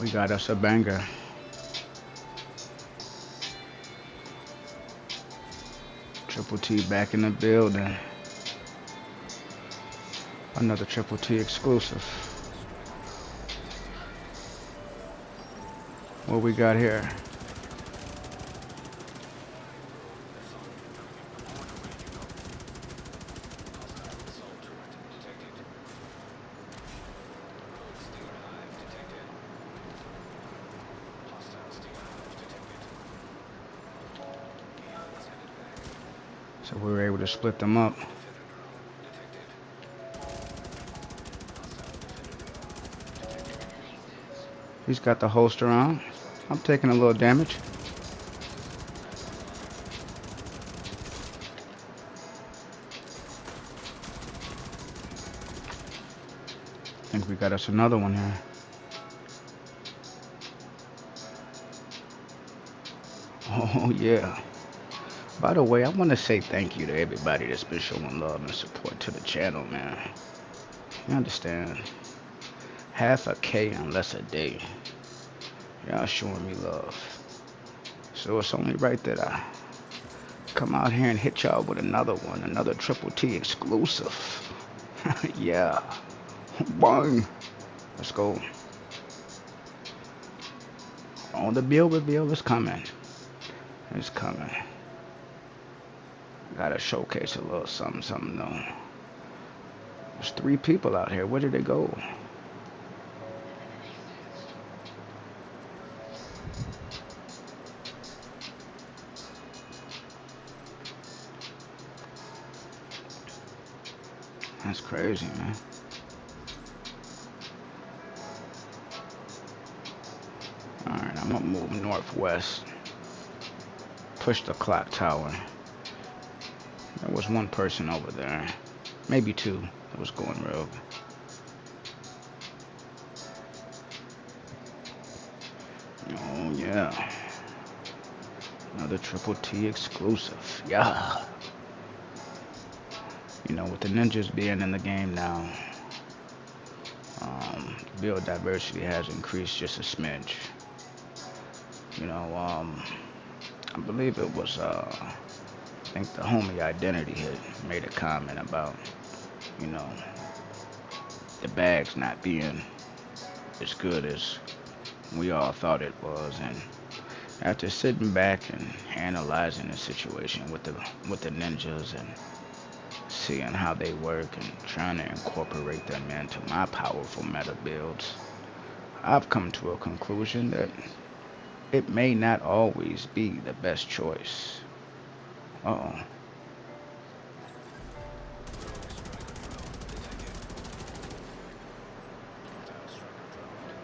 We got us a banger. Triple T back in the building. Another Triple T exclusive. What we got here? So we were able to split them up. He's got the holster on. I'm taking a little damage. I think we got us another one here. Oh yeah. By the way, I want to say thank you to everybody that's been showing love and support to the channel, man. You understand? Half a K in less a day. Y'all showing me love. So it's only right that I come out here and hit y'all with another one, another Triple T exclusive. Yeah. Bang. Let's go. On the build reveal is coming. It's coming. Gotta showcase a little something though. There's 3 people out here. Where did they go? That's crazy, man. Alright, I'm gonna move northwest. Push the clock tower. There was 1 person over there. Maybe 2 that was going rogue. Oh yeah. Another Triple T exclusive. Yeah. You know, with the ninjas being in the game now, build diversity has increased just a smidge. You know, I believe it was, I think the homie Identity had made a comment about, you know, the bags not being as good as we all thought it was. And after sitting back and analyzing the situation with the ninjas and seeing how they work and trying to incorporate them into my powerful meta builds, I've come to a conclusion that it may not always be the best choice. Uh-oh.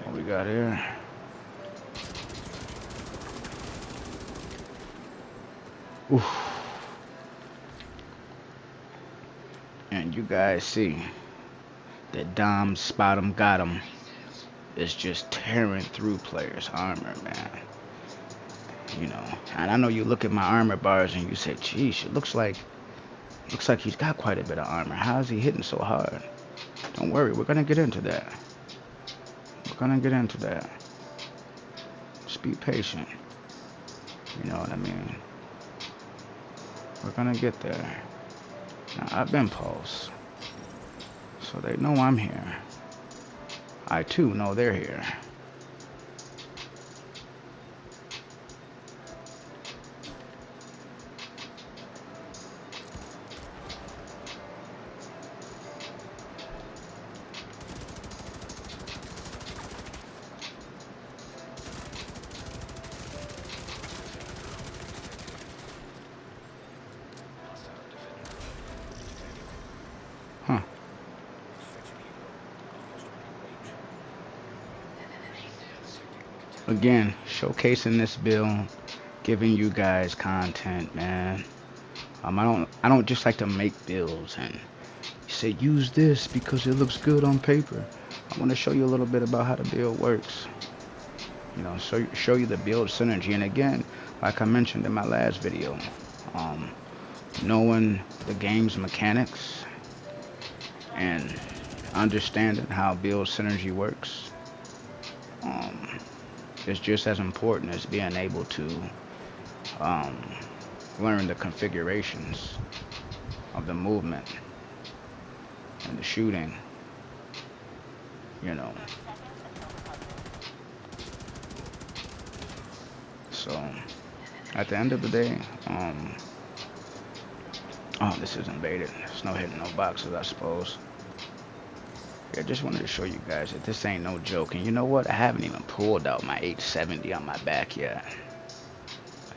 What we got here? Oof. And you guys see that Spottem Gottem is just tearing through players' armor, man. You know, and I know you look at my armor bars and you say, geez, it looks like he's got quite a bit of armor. How is he hitting so hard? Don't worry, we're gonna get into that. We're gonna get into that. Just be patient. You know what I mean? We're gonna get there. Now, I've been pulsed, so they know I'm here. I too know they're here. Huh. Again, showcasing this build, giving you guys content, man. I don't just like to make builds and say use this because it looks good on paper. I want to show you a little bit about how the build works. You know, show you the build synergy. And again, like I mentioned in my last video, um, knowing the game's mechanics and understanding how build synergy works um, is just as important as being able to um, learn the configurations of the movement and the shooting, you know. So at the end of the day, oh, this is invaded. There's no hitting no boxes, I suppose. Yeah, just wanted to show you guys that this ain't no joke. And you know what? I haven't even pulled out my 870 on my back yet.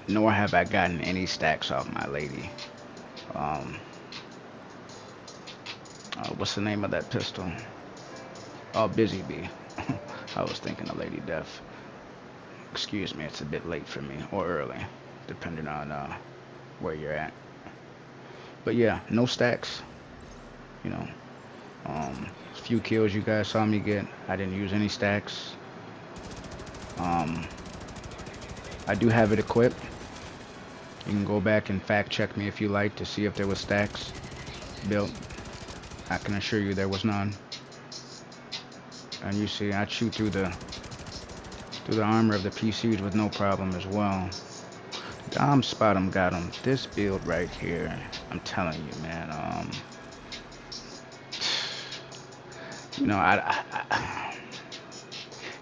Nor have I gotten any stacks off my lady. Um, what's the name of that pistol? Oh, Busy Bee. I was thinking of Lady Death. Excuse me, it's a bit late for me, or early, depending on where you're at. But yeah, no stacks. You know, few kills you guys saw me get. I didn't use any stacks. Um, I do have it equipped. You can go back and fact check me if you like to see if there was stacks built. I can assure you there was none. And you see, I shoot through the armor of the PCs with no problem as well. Spottem Gottem. This build right here, I'm telling you, man. You know,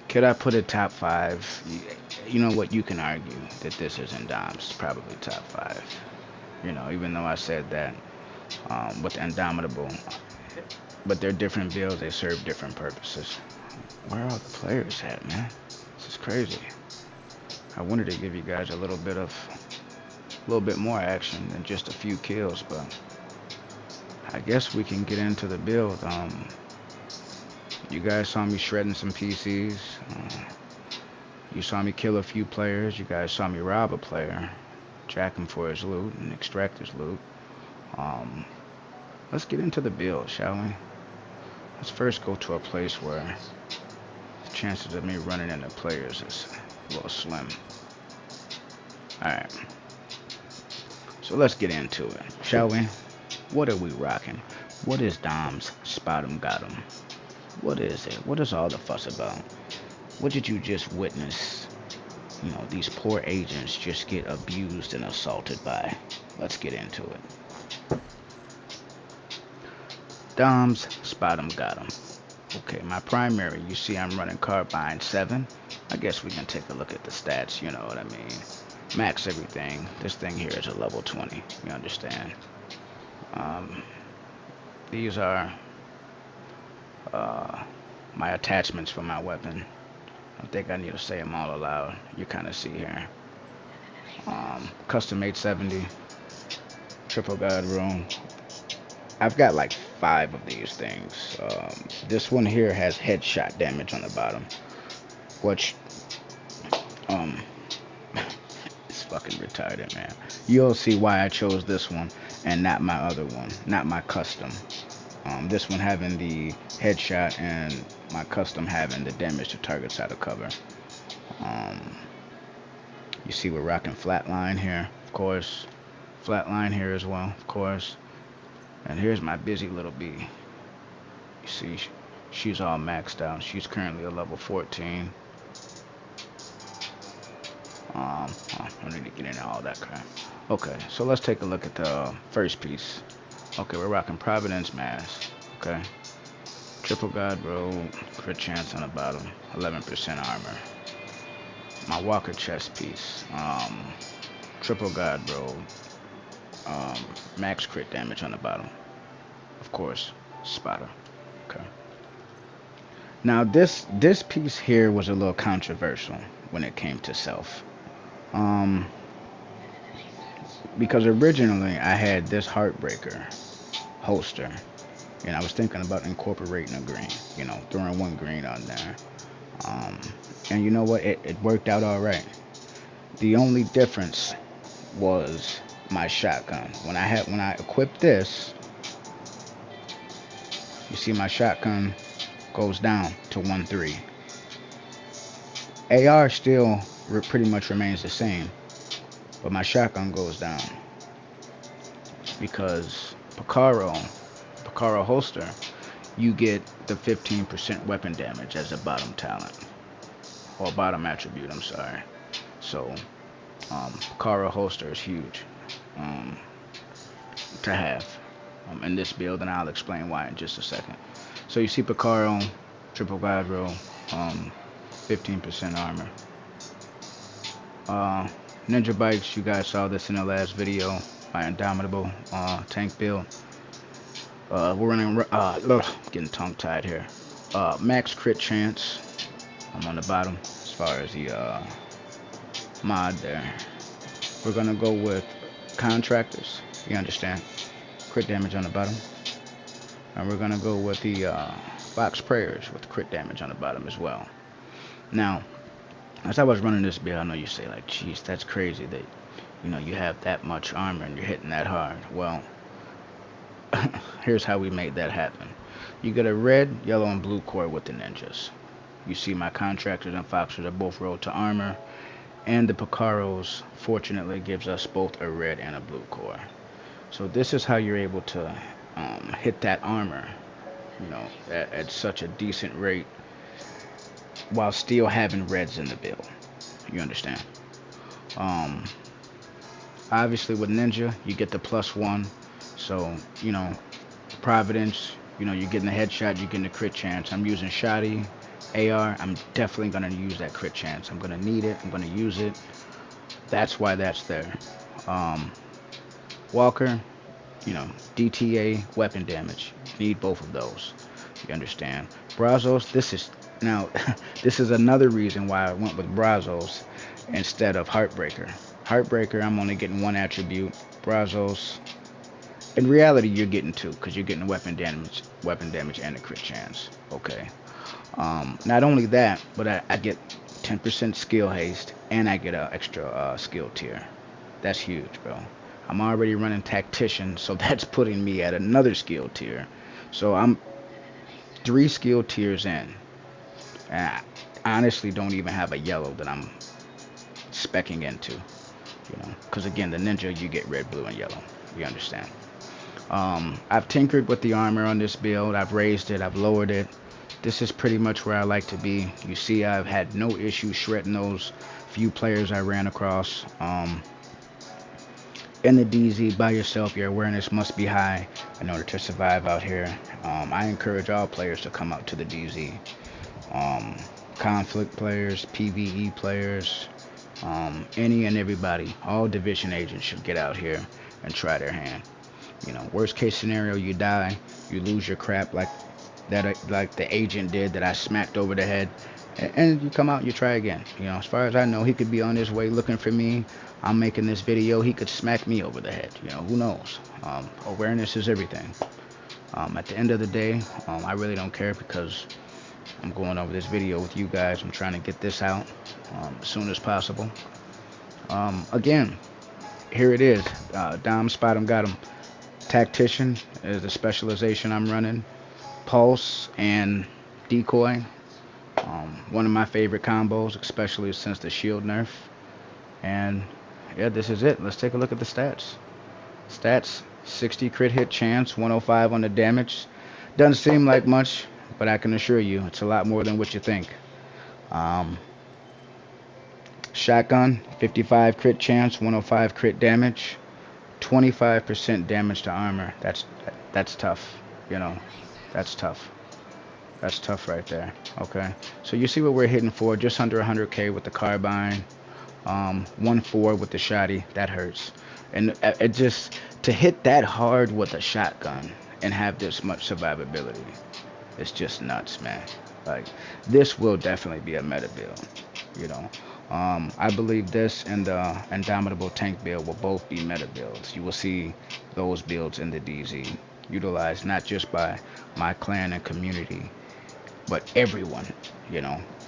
could I put it top 5? You know what? You can argue that this isn't Dom's probably top 5. You know, even though I said that with the Indomitable, but they're different builds. They serve different purposes. Where are all the players at, man? This is crazy. I wanted to give you guys a little bit more action than just a few kills, but I guess we can get into the build. You guys saw me shredding some PCs. You saw me kill a few players. You guys saw me rob a player, jack him for his loot, and extract his loot. Let's get into the build, shall we? Let's first go to a place where the chances of me running into players is a little slim. Alright. So let's get into it, shall we? What are we rocking? What is Dom's Spottem Gottem? What is it? What is all the fuss about? What did you just witness? You know, these poor agents just get abused and assaulted by. Let's get into it. Dom's Spottem Gottem. Okay, my primary, you see I'm running Carbine 7. I guess we can take a look at the stats, you know what I mean. Max everything. This thing here is a level 20, you understand. These are my attachments for my weapon. I don't think I need to say them all aloud. You kind of see here. Custom 870, triple guard room. I've got like 5 of these things. This one here has headshot damage on the bottom, which it's fucking retarded, man. You'll see why I chose this one and not my other one, not my custom. This one having the headshot and my custom having the damage to targets out of cover. You see we're rocking flatline here, of course. Flatline here as well, of course. And here's my busy little bee. You see, she's all maxed out. She's currently a level 14. I don't need to get into all that crap. Okay, so let's take a look at the first piece. Okay, we're rocking Providence Mask. Okay. Triple guard robe, crit chance on the bottom, 11% armor. My Walker chest piece, triple guard robe, max crit damage on the bottom. Of course, spotter. Okay. Now this piece here was a little controversial when it came to self. Because originally I had this Heartbreaker holster, and I was thinking about incorporating a green, you know, throwing one green on there. And you know what? It worked out all right. The only difference was my shotgun. When I equipped this, you see my shotgun goes down to 1.3. AR still pretty much remains the same, but my shotgun goes down because Picaro holster, you get the 15% weapon damage as a bottom talent. or bottom attribute, I'm sorry. So, Picaro holster is huge um, to have in this build, and I'll explain why in just a second. So you see Picaro, triple guidroll, 15% armor. Uh, Ninja bikes, you guys saw this in the last video, my indomitable tank build. We're running, getting tongue tied here. Max crit chance, I'm on the bottom as far as the mod there. We're gonna go with contractors, you understand? Crit damage on the bottom. And we're gonna go with the box prayers with crit damage on the bottom as well. Now, as I was running this build, I know you say like, geez, that's crazy that you have that much armor and you're hitting that hard. Well, here's how we made that happen. You get a red, yellow, and blue core with the ninjas. You see my contractors and foxers are both rolled to armor, and the Picaros fortunately gives us both a red and a blue core. So this is how you're able to hit that armor, at such a decent rate while still having reds in the build. You understand? Um, Obviously with ninja, you get the +1. So, Providence, you're getting the headshot, you're getting the crit chance. I'm using shoddy, AR, I'm definitely going to use that crit chance. I'm going to need it, I'm going to use it. That's why that's there. Um, Walker, DTA, weapon damage. Need both of those. You understand? Brazos, this is now this is another reason why I went with Brazos instead of Heartbreaker. Heartbreaker, I'm only getting one attribute. Brazos, in reality, you're getting two because you're getting weapon damage, and a crit chance. Okay. Not only that, but I get 10% skill haste, and I get an extra skill tier. That's huge, bro. I'm already running tactician, so that's putting me at another skill tier. So I'm 3 skill tiers in. And I honestly don't even have a yellow that I'm specking into. Because again, the ninja, you get red, blue, and yellow. You understand? I've tinkered with the armor on this build. I've raised it. I've lowered it. This is pretty much where I like to be. You see, I've had no issue shredding those few players I ran across. In the DZ, by yourself, your awareness must be high in order to survive out here. I encourage all players to come out to the DZ. Um, Conflict players, PvE players, any and everybody, all division agents should get out here and try their hand. Worst case scenario, you die, you lose your crap like the agent did that I smacked over the head, and you come out and you try again. As far as I know, he could be on his way looking for me. I'm making this video, he could smack me over the head. Who knows? Awareness is everything. At the end of the day, I really don't care because I'm going over this video with you guys. I'm trying to get this out as soon as possible. Again, here it is. Dom Spottem Gottem. Tactician is the specialization I'm running. Pulse and decoy. One of my favorite combos, especially since the shield nerf. And yeah, this is it. Let's take a look at the stats. Stats, 60 crit hit chance, 105 on the damage. Doesn't seem like much, but I can assure you it's a lot more than what you think. Shotgun, 55 crit chance, 105 crit damage, 25% damage to armor. That's tough. That's tough. That's tough right there. Okay, so you see what we're hitting for, just under 100k with the carbine, 1.4 with the shoddy. That hurts, and it just to hit that hard with a shotgun and have this much survivability, it's just nuts, man. Like, this will definitely be a meta build. I believe this and the indomitable tank build will both be meta builds. You will see those builds in the DZ utilized not just by my clan and community, but everyone.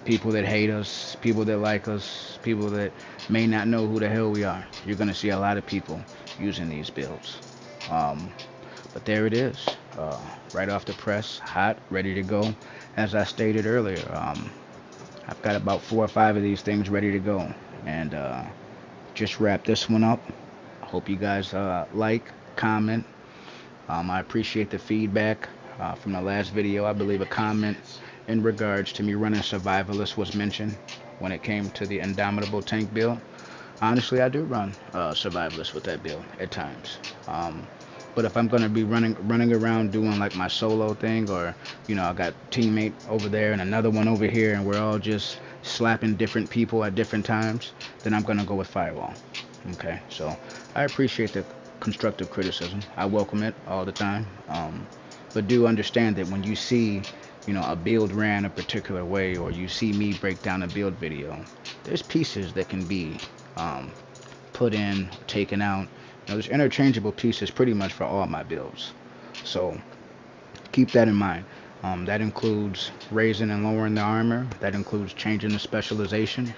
People that hate us, people that like us, people that may not know who the hell we are. You're gonna see a lot of people using these builds. But there it is, right off the press, hot, ready to go. As I stated earlier, I've got about 4 or 5 of these things ready to go, and just wrap this one up. I hope you guys like, comment. I appreciate the feedback from the last video. I believe a comment in regards to me running survivalist was mentioned when it came to the indomitable tank build. Honestly, I do run survivalist with that build at times. Um, but if I'm gonna be running around doing like my solo thing, or I got teammate over there and another one over here, and we're all just slapping different people at different times, then I'm gonna go with firewall. Okay, so I appreciate the constructive criticism. I welcome it all the time. But do understand that when you see, a build ran a particular way, or you see me break down a build video, there's pieces that can be um, put in, taken out. There's interchangeable pieces pretty much for all my builds. So keep that in mind. That includes raising and lowering the armor. That includes changing the specialization,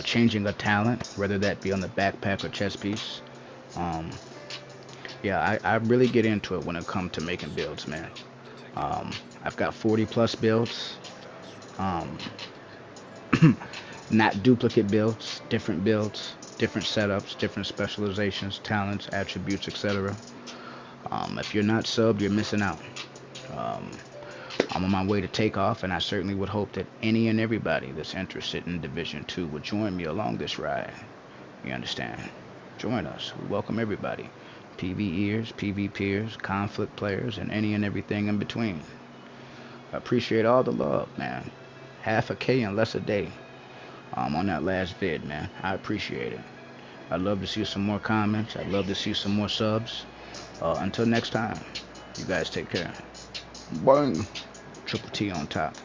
changing a talent, whether that be on the backpack or chest piece. Um, yeah, I really get into it when it comes to making builds, man. Um, I've got 40 plus builds. Um, Not duplicate builds, different setups, different specializations, talents, attributes, etc. If you're not subbed, you're missing out. Um, I'm on my way to take off, and I certainly would hope that any and everybody that's interested in Division 2 would join me along this ride. You understand? Join us. We welcome everybody. PvEers, PvPers, conflict players, and any and everything in between. I appreciate all the love, man. Half a K in less a day. On that last vid, man. I appreciate it. I'd love to see some more comments. I'd love to see some more subs. Until next time, you guys take care. Boing. Triple T on top.